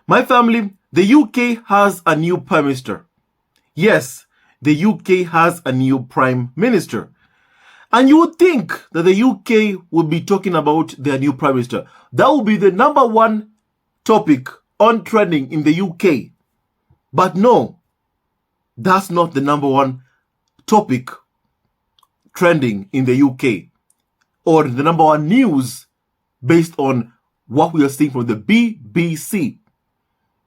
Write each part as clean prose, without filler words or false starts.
My family, the UK has a new Prime Minister. Yes, the UK has a new Prime Minister. And you would think that the UK would be talking about their new Prime Minister. That would be the number one topic on trending in the UK. But no, that's not the number one topic trending in the UK, or the number one news based on what we are seeing from the BBC,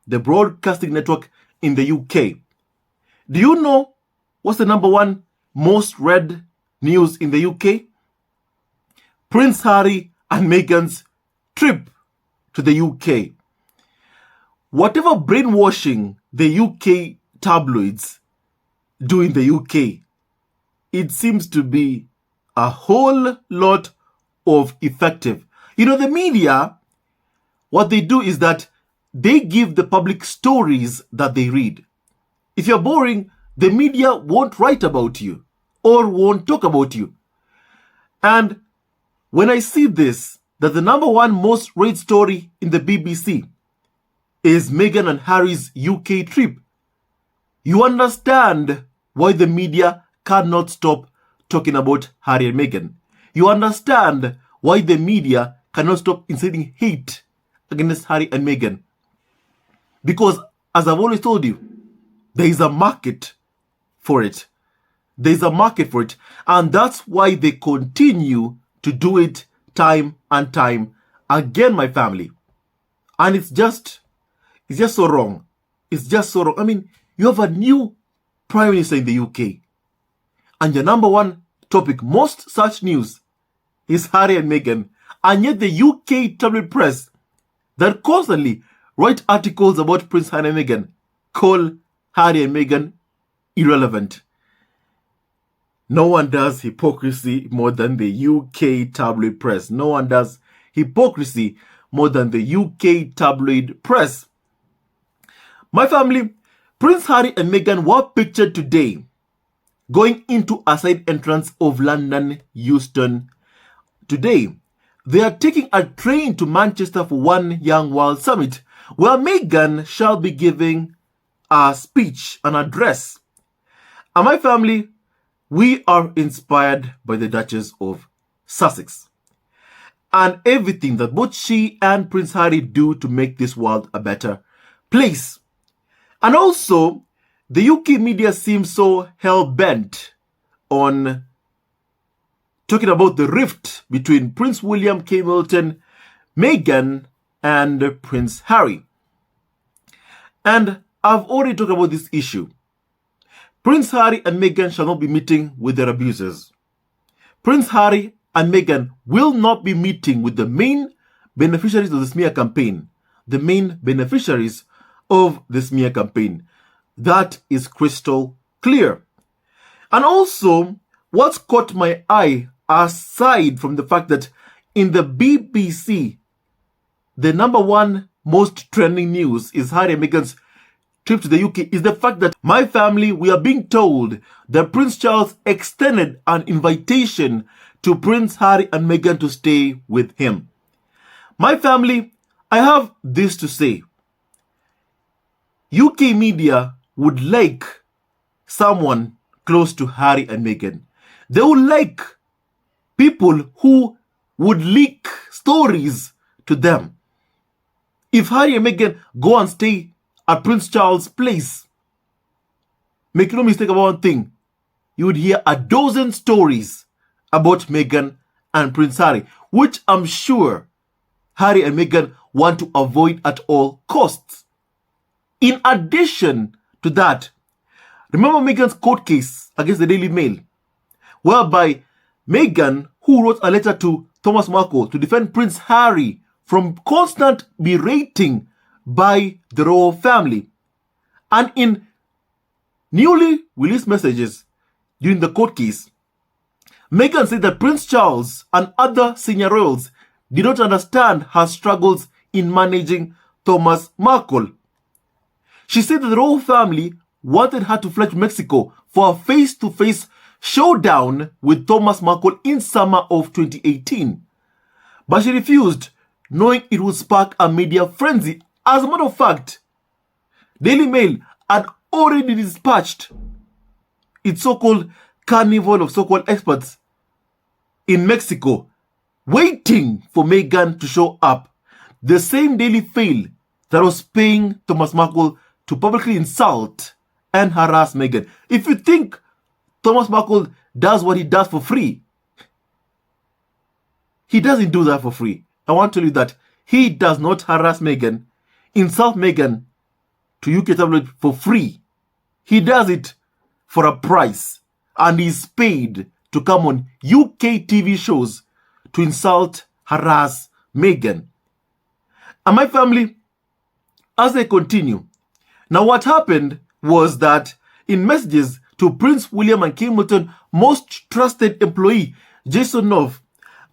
the broadcasting network in the UK. Do you know what's the number one most read news in the UK? Prince Harry and Meghan's trip to the UK. Whatever brainwashing the UK tabloids do in the UK, it seems to be a whole lot of effective. You know, the media, what they do is that they give the public stories that they read. If you're boring, the media won't write about you or won't talk about you. And when I see this, that the number one most read story in the BBC is Meghan and Harry's UK trip, you understand why the media cannot stop talking about Harry and Meghan. You understand why the media cannot stop inciting hate against Harry and Meghan. Because, as I've always told you, there is a market for it. There is a market for it. And that's why they continue to do it time and time again, my family. And it's just so wrong. It's just so wrong. I mean, you have a new Prime Minister in the UK. And your number one topic, most such news, is Harry and Meghan. And yet the UK tabloid press that constantly write articles about Prince Harry and Meghan call Harry and Meghan irrelevant. No one does hypocrisy more than the UK tabloid press. No one does hypocrisy more than the UK tabloid press. My family, Prince Harry and Meghan were pictured today going into a side entrance of London Euston. Today, they are taking a train to Manchester for One Young World Summit, where Meghan shall be giving a speech, an address. And my family, we are inspired by the Duchess of Sussex and everything that both she and Prince Harry do to make this world a better place. And also, the UK media seems so hell-bent on talking about the rift between Prince William, Kate Middleton, Meghan, and Prince Harry. And I've already talked about this issue. Prince Harry and Meghan shall not be meeting with their abusers. Prince Harry and Meghan will not be meeting with the main beneficiaries of the smear campaign. The main beneficiaries of the smear campaign. That is crystal clear. And also, what's caught my eye, aside from the fact that in the BBC, the number one most trending news is Harry and Meghan's trip to the UK, is the fact that my family, we are being told that Prince Charles extended an invitation to Prince Harry and Meghan to stay with him. My family, I have this to say. UK media would like someone close to Harry and Meghan. They would like people who would leak stories to them. If Harry and Meghan go and stay at Prince Charles' place, make no mistake about one thing, you would hear a dozen stories about Meghan and Prince Harry, which I'm sure Harry and Meghan want to avoid at all costs. In addition to that, remember Meghan's court case against the Daily Mail, whereby Meghan, who wrote a letter to Thomas Markle to defend Prince Harry from constant berating by the royal family, and in newly released messages during the court case, Meghan said that Prince Charles and other senior royals did not understand her struggles in managing Thomas Markle. She said that the royal family wanted her to fly to Mexico for a face-to-face showdown with Thomas Markle in summer of 2018. But she refused, knowing it would spark a media frenzy As a matter of fact, Daily Mail had already dispatched its so-called carnival of so-called experts in Mexico, waiting for Meghan to show up. The same Daily Mail that was paying Thomas Markle to publicly insult and harass Meghan. If you think Thomas Markle does what he does for free, he doesn't do that for free. I want to tell you that he does not harass Meghan, insult Meghan to UK tabloid for free. He does it for a price, and he's paid to come on UK TV shows to insult, harass Meghan. And my family, as they continue, now what happened was that in messages to Prince William and Kate Middleton's most trusted employee, Jason Nov,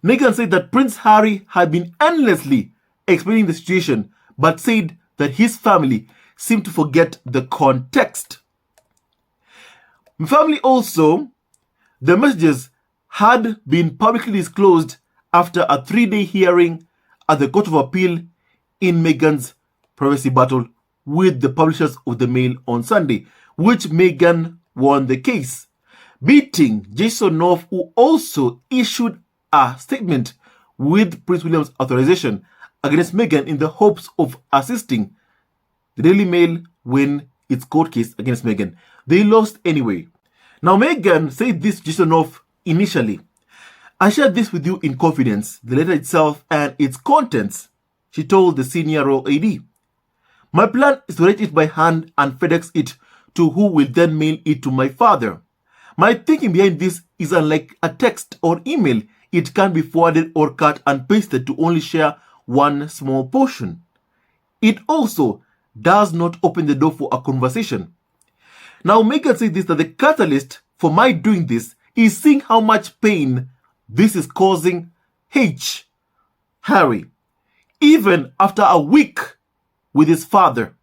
Meghan said that Prince Harry had been endlessly explaining the situation, but said that his family seemed to forget the context. My family also, the messages had been publicly disclosed after a 3-day hearing at the Court of Appeal in Meghan's privacy battle with the publishers of the Mail on Sunday, which Meghan won the case, beating Jason Nov, who also issued a statement with Prince William's authorization against Meghan in the hopes of assisting the Daily Mail win its court case against Meghan. They lost anyway. Now, Meghan said this to Jason Nov initially. I shared this with you in confidence, the letter itself and its contents, she told the senior royal AD. My plan is to write it by hand and FedEx it to who will then mail it to my father. My thinking behind this is unlike a text or email. It can be forwarded or cut and pasted to only share one small portion. It also does not open the door for a conversation. Now, Meghan said this, that the catalyst for my doing this is seeing how much pain this is causing Harry, even after a week with his father,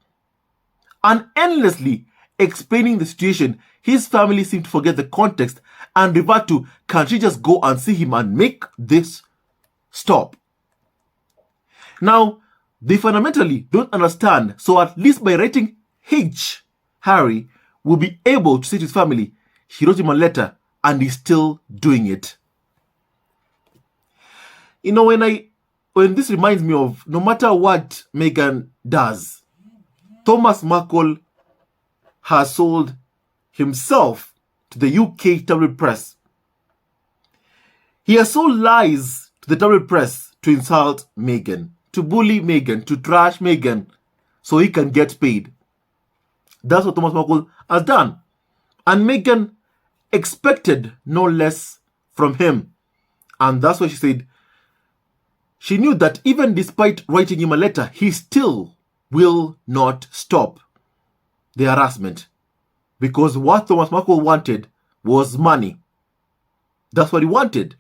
and endlessly explaining the situation. His family seemed to forget the context and revert to, can she just go and see him and make this stop? Now, they fundamentally don't understand, so at least by writing Harry will be able to say to his family, he wrote him a letter and he's still doing it. You know, when this reminds me of, no matter what Meghan does, Thomas Markle has sold himself to the UK tabloid press. He has sold lies to the tabloid press to insult Meghan, to bully Meghan, to trash Meghan, so he can get paid. That's what Thomas Markle has done. And Meghan expected no less from him. And that's why she said she knew that even despite writing him a letter, he still will not stop the harassment. Because what Thomas Markle wanted was money. That's what he wanted.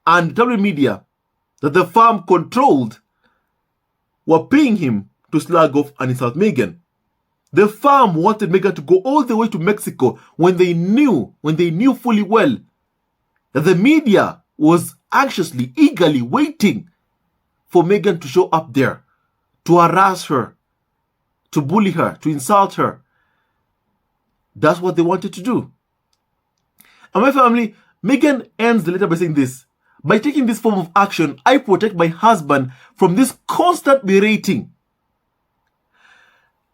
And the tabloid media that the firm controlled were paying him to slag off and insult Meghan. The firm wanted Meghan to go all the way to Mexico when they knew fully well that the media was anxiously, eagerly waiting for Meghan to show up there, to harass her, to bully her, to insult her. That's what they wanted to do. And my family, Meghan ends the letter by saying this: by taking this form of action, I protect my husband from this constant berating.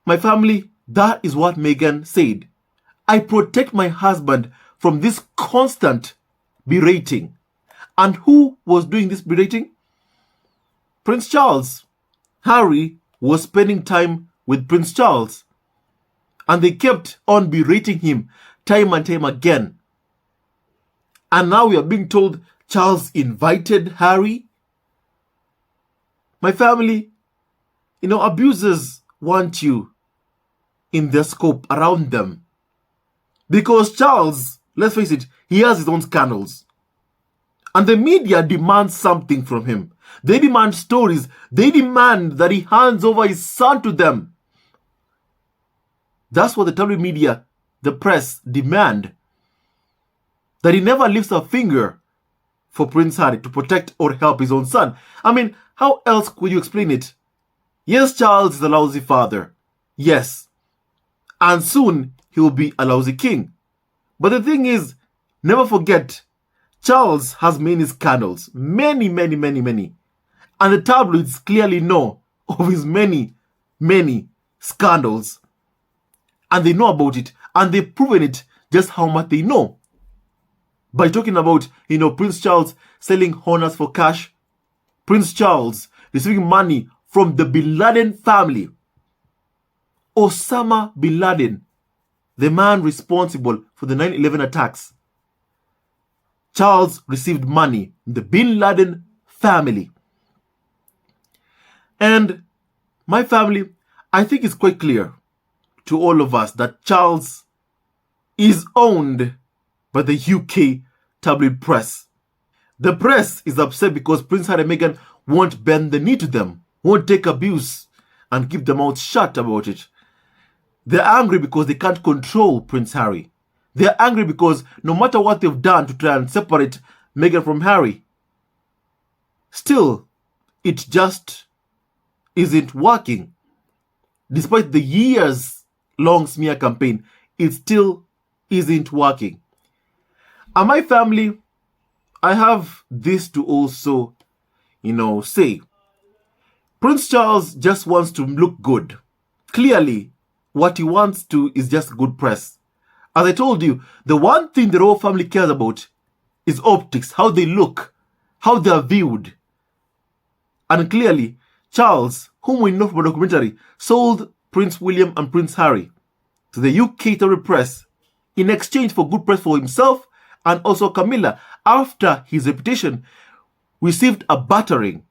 My family, that is what Meghan said. I protect my husband from this constant berating. And who was doing this berating? Prince Charles. Harry was spending time with Prince Charles. And they kept on berating him time and time again. And now we are being told Charles invited Harry. My family, abusers want you in their scope around them. Because Charles, let's face it, he has his own scandals. And the media demands something from him. They demand stories. They demand that he hands over his son to them. That's what the tabloid media, the press, demand. That he never lifts a finger for Prince Harry to protect or help his own son. I mean, how else could you explain it? Yes, Charles is a lousy father. Yes. And soon he will be a lousy king. But the thing is, never forget, Charles has many scandals. Many, many, many, many. And the tabloids clearly know of his many, many scandals. And they know about it. And they've proven it just how much they know. By talking about, Prince Charles selling honors for cash, Prince Charles receiving money from the Bin Laden family. Osama Bin Laden, the man responsible for the 9/11 attacks. Charles received money from the Bin Laden family. And my family, I think it's quite clear to all of us that Charles is owned by the UK tabloid press. The press is upset because Prince Harry and Meghan won't bend the knee to them, won't take abuse and keep their mouths shut about it. They're angry because they can't control Prince Harry. They're angry because no matter what they've done to try and separate Meghan from Harry, still, it just isn't working. Despite the years-long smear campaign, it still isn't working. And my family, I have this to also, say. Prince Charles just wants to look good. Clearly, what he wants to is just good press. As I told you, the one thing the royal family cares about is optics, how they look, how they are viewed. And clearly, Charles, whom we know from a documentary, sold Prince William and Prince Harry to the UK tabloid press in exchange for good press for himself and also Camilla, after his reputation received a battering,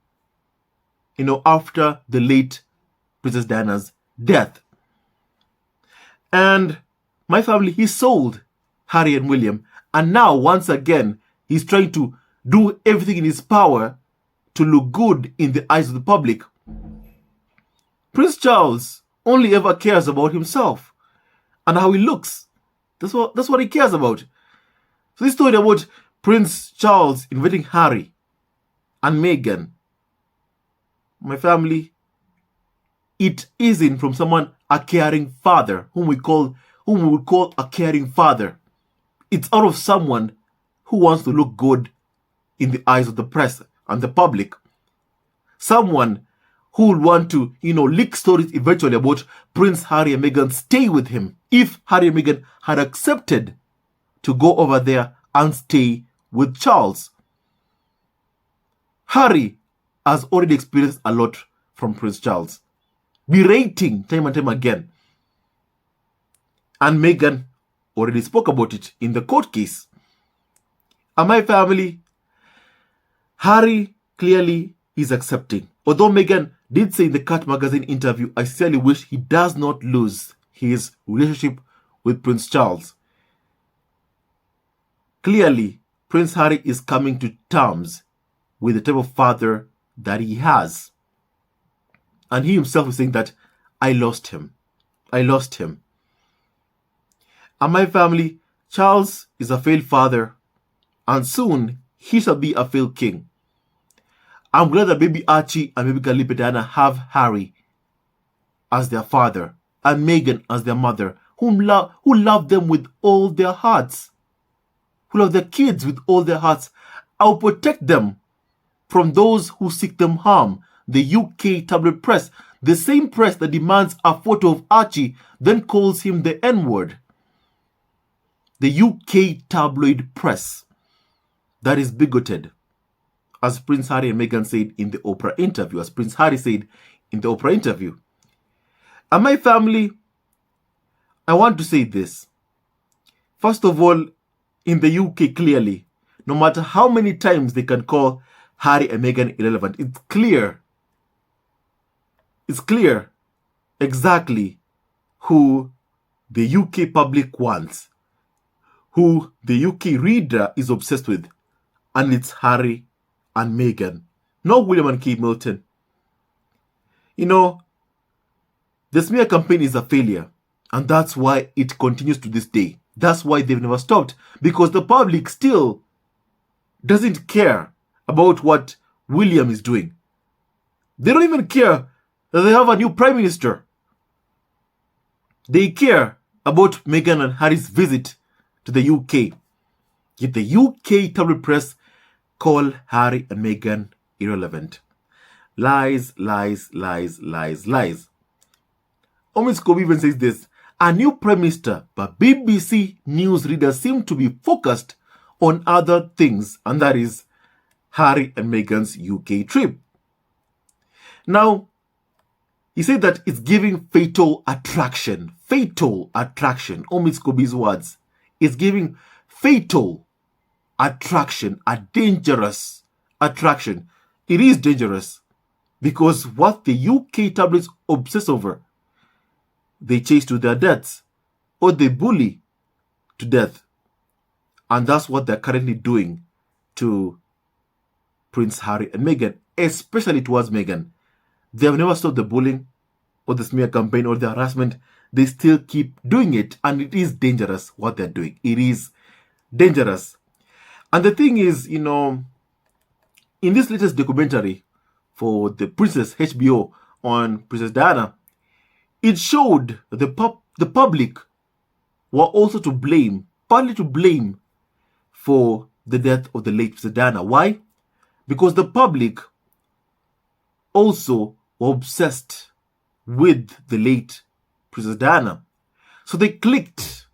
after the late Princess Diana's death. And my family, he sold Harry and William, and now once again he's trying to do everything in his power to look good in the eyes of the public. Prince Charles only ever cares about himself and how he looks. That's what he cares about. So this story about Prince Charles inviting Harry and Meghan, my family, it isn't from someone, a caring father, whom we would call a caring father. It's out of someone who wants to look good in the eyes of the press and the public. Someone who would want to, leak stories eventually about Prince Harry and Meghan stay with him if Harry and Meghan had accepted to go over there and stay with Charles. Harry has already experienced a lot from Prince Charles, berating time and time again. And Meghan already spoke about it in the court case. And my family, Harry clearly is accepting. Although Meghan did say in the Cat magazine interview, I sincerely wish he does not lose his relationship with Prince Charles. Clearly, Prince Harry is coming to terms with the type of father that he has. And he himself is saying that, I lost him. I lost him. And my family, Charles is a failed father, and soon he shall be a failed king. I'm glad that baby Archie and baby Galipe Diana have Harry as their father and Meghan as their mother, who love them with all their hearts, who love their kids with all their hearts. I'll protect them from those who seek them harm. The UK tabloid press, the same press that demands a photo of Archie, then calls him the N-word. The UK tabloid press that is bigoted, as Prince Harry and Meghan said in the Oprah interview, as Prince Harry said in the Oprah interview. And my family, I want to say this. First of all, in the UK, clearly, no matter how many times they can call Harry and Meghan irrelevant, it's clear exactly who the UK public wants, who the UK reader is obsessed with, and it's Harry and Meghan, not William and Kate Milton. The smear campaign is a failure, and that's why it continues to this day. That's why they've never stopped, because the public still doesn't care about what William is doing. They don't even care that they have a new prime minister. They care about Meghan and Harry's visit to the UK. Yet the UK tabloid press call Harry and Meghan irrelevant. Lies, lies, lies, lies, lies. Omid Scobie even says this: a new prime minister, but BBC news readers seem to be focused on other things, and that is Harry and Meghan's UK trip. Now, he said that it's giving fatal attraction. Fatal attraction. Omid Scobie's words. It's giving fatal attraction, a dangerous attraction. It is dangerous because what the UK tabloids obsess over, they chase to their deaths or they bully to death. And that's what they're currently doing to Prince Harry and Meghan, especially towards Meghan. They have never stopped the bullying or the smear campaign or the harassment. They still keep doing it, and it is dangerous what they're doing. It is dangerous. And the thing is, in this latest documentary for the Princess HBO on Princess Diana, it showed that the public were also to blame, partly to blame for the death of the late Princess Diana. Why? Because the public also were obsessed with the late Princess Diana. So they clicked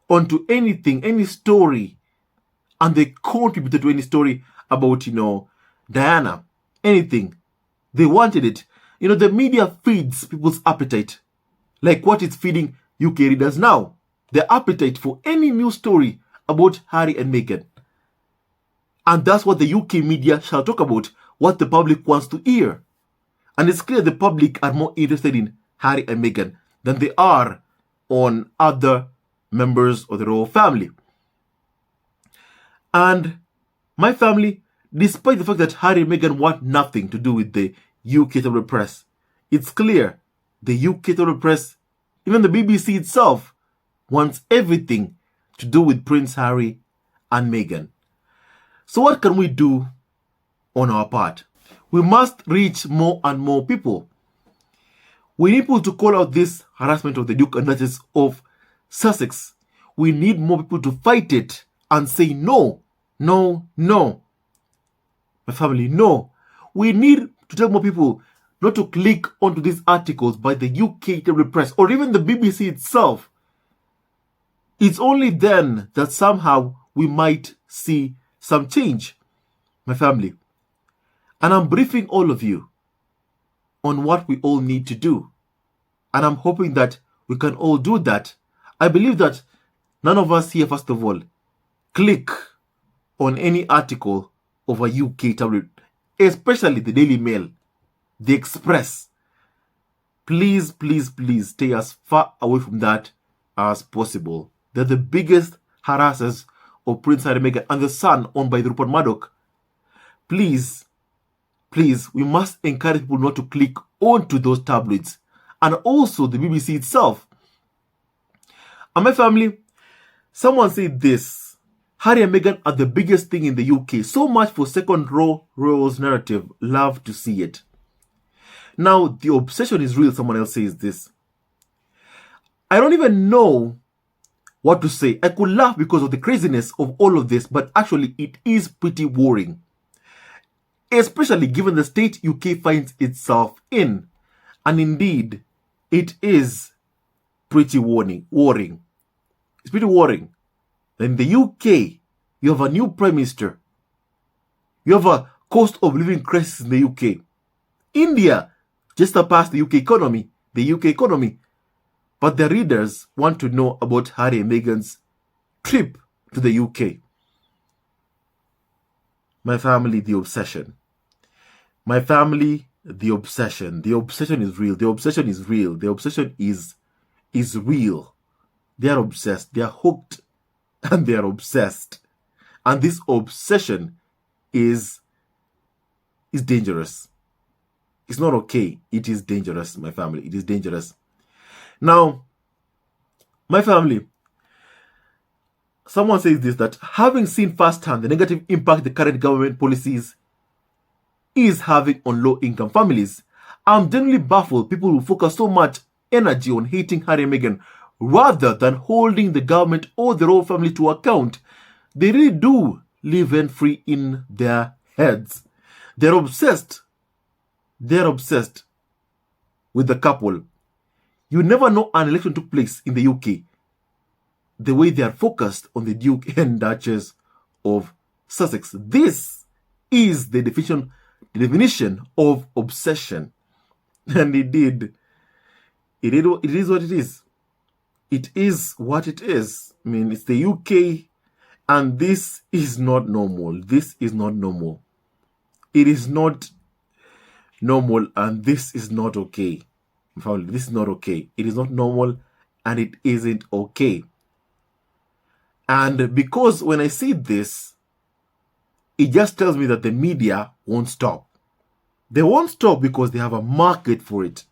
onto anything, any story, and they contributed to any story about, Diana, anything. They wanted it. The media feeds people's appetite, like what it's feeding UK readers now. Their appetite for any news story about Harry and Meghan. And that's what the UK media shall talk about, what the public wants to hear. And it's clear the public are more interested in Harry and Meghan than they are on other members of the royal family. And my family, despite the fact that Harry and Meghan want nothing to do with the UK tabloid press, it's clear the UK tabloid press, even the BBC itself, wants everything to do with Prince Harry and Meghan. So what can we do on our part? We must reach more and more people. We need people to call out this harassment of the Duke and Duchess of Sussex. We need more people to fight it and say no, no, no. My family, no. We need to tell more people not to click onto these articles by the UK tabloid press or even the BBC itself. It's only then that somehow we might see some change, my family. And I'm briefing all of you on what we all need to do. And I'm hoping that we can all do that. I believe that none of us here, first of all, click on any article of a UK tabloid, especially the Daily Mail, the Express. Please, please, please stay as far away from that as possible. They're the biggest harassers of Prince Harry and Meghan and the Sun owned by Rupert Murdoch. Please, please, we must encourage people not to click onto those tabloids, and also the BBC itself. And my family, someone said this: Harry and Meghan are the biggest thing in the UK. So much for second row royals narrative. Love to see it. Now, the obsession is real. Someone else says this. I don't even know what to say. I could laugh because of the craziness of all of this, but actually it is pretty worrying. Especially given the state UK finds itself in. And indeed, it is pretty worrying. It's pretty worrying. In the UK, you have a new Prime Minister. You have a cost of living crisis in the UK. India just surpassed the UK economy. But the readers want to know about Harry and Meghan's trip to the UK. My family, the obsession. My family, the obsession. The obsession is real. The obsession is real. The obsession is real. They are obsessed. They are hooked. And they are obsessed. And this obsession is dangerous. It's not okay. It is dangerous, my family. It is dangerous. Now, my family, someone says this, that having seen firsthand the negative impact the current government policies is having on low-income families, I'm genuinely baffled people will focus so much energy on hating Harry and Meghan rather than holding the government or the royal family to account. They really do live rent free in their heads. They're obsessed. They're obsessed with the couple. You never know an election took place in the UK the way they are focused on the Duke and Duchess of Sussex. This is the definition of obsession. And it is what it is. It is what it is. I mean, it's the UK, and this is not normal. This is not normal. It is not normal, and this is not okay. This is not okay. It is not normal, and it isn't okay. And because when I see this, it just tells me that the media won't stop. They won't stop because they have a market for it.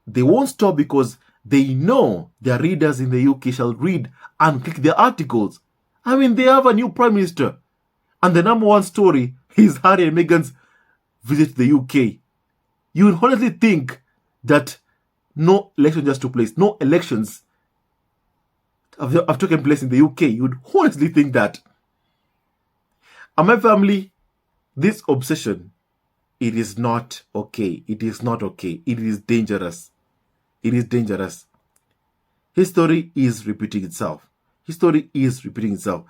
They won't stop because they know their readers in the UK shall read and click their articles. I mean, they have a new prime minister. And the number one story is Harry and Meghan's visit to the UK. You would honestly think that no election just took place. No elections have taken place in the UK. You would honestly think that. And my family, this obsession, it is not okay. It is not okay. It is dangerous. It is dangerous. History is repeating itself. History is repeating itself.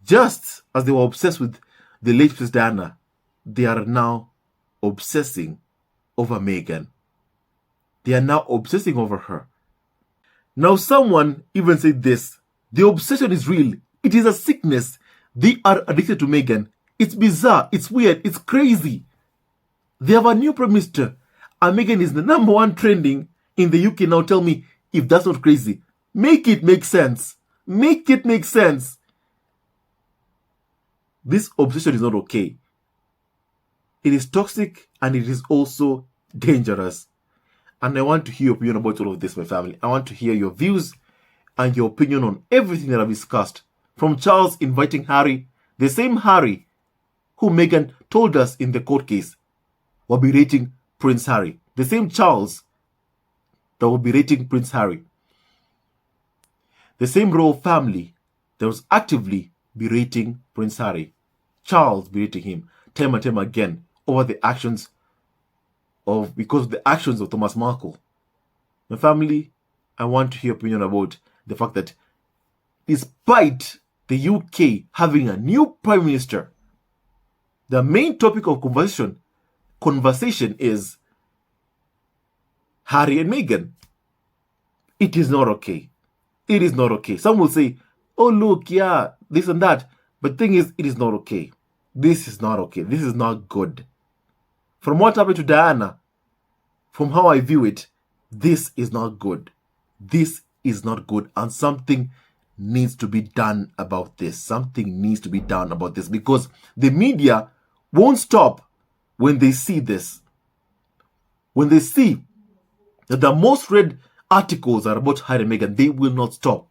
Just as they were obsessed with the late Princess Diana, they are now obsessing over Meghan. They are now obsessing over her. Now, someone even said this: the obsession is real. It is a sickness. They are addicted to Meghan. It's bizarre. It's weird. It's crazy. They have a new prime minister, and Meghan is the number one trending in the UK. Now tell me if that's not crazy. Make it make sense. Make it make sense. This obsession is not okay. It is toxic, and it is also dangerous. And I want to hear your opinion about all of this, my family. I want to hear your views and your opinion on everything that I've discussed. From Charles inviting Harry, the same Harry who Meghan told us in the court case will be rating Prince Harry. The same Charles that will be rating Prince Harry. The same royal family that was actively berating Prince Harry. Charles berating him time and time again over the actions because of the actions of Thomas Markle. My family, I want to hear your opinion about the fact that despite the UK having a new prime minister, the main topic of conversation is Harry and Meghan. It is not okay. It is not okay. Some will say, oh look, yeah, this and that. But the thing is, it is not okay. This is not okay. This is not good. From what happened to Diana, from how I view it, this is not good. This is not good, and something needs to be done about this. Something needs to be done about this, because the media won't stop when they see this. When they see that the most read articles are about Harry and Meghan, they will not stop.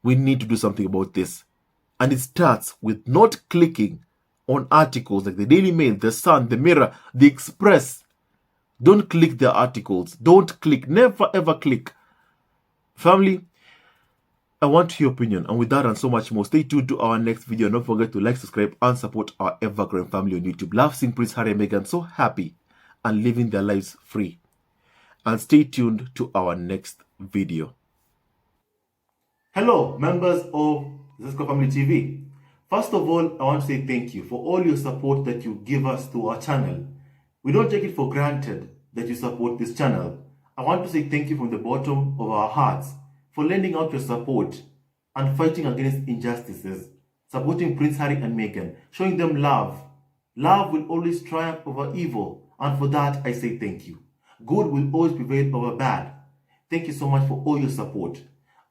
We need to do something about this. And it starts with not clicking on articles like the Daily Mail, the Sun, the Mirror, the Express. Don't click their articles. Don't click. Never ever click. Family, I want your opinion. And with that and so much more, stay tuned to our next video. And don't forget to like, subscribe, and support our ever-growing family on YouTube. Love seeing Prince Harry and Meghan so happy and living their lives free. And stay tuned to our next video. Hello, members of Sussexes Family TV. First of all, I want to say thank you for all your support that you give us to our channel. We don't take it for granted that you support this channel. I want to say thank you from the bottom of our hearts for lending out your support and fighting against injustices, supporting Prince Harry and Meghan, showing them love. Love will always triumph over evil, and for that I say thank you. Good will always prevail over bad. Thank you so much for all your support.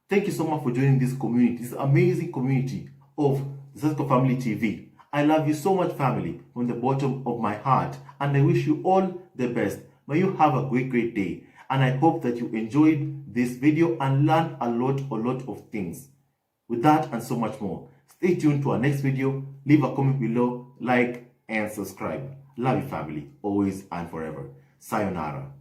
Thank you so much for joining this community, this amazing community of Sussexes Family TV. I love you so much, family, from the bottom of my heart, and I wish you all the best. May you have a great day, and I hope that you enjoyed this video and learned a lot of things. With that and so much more, stay tuned to our next video. Leave a comment below, like, and subscribe. Love you, family, always and forever. Sayonara.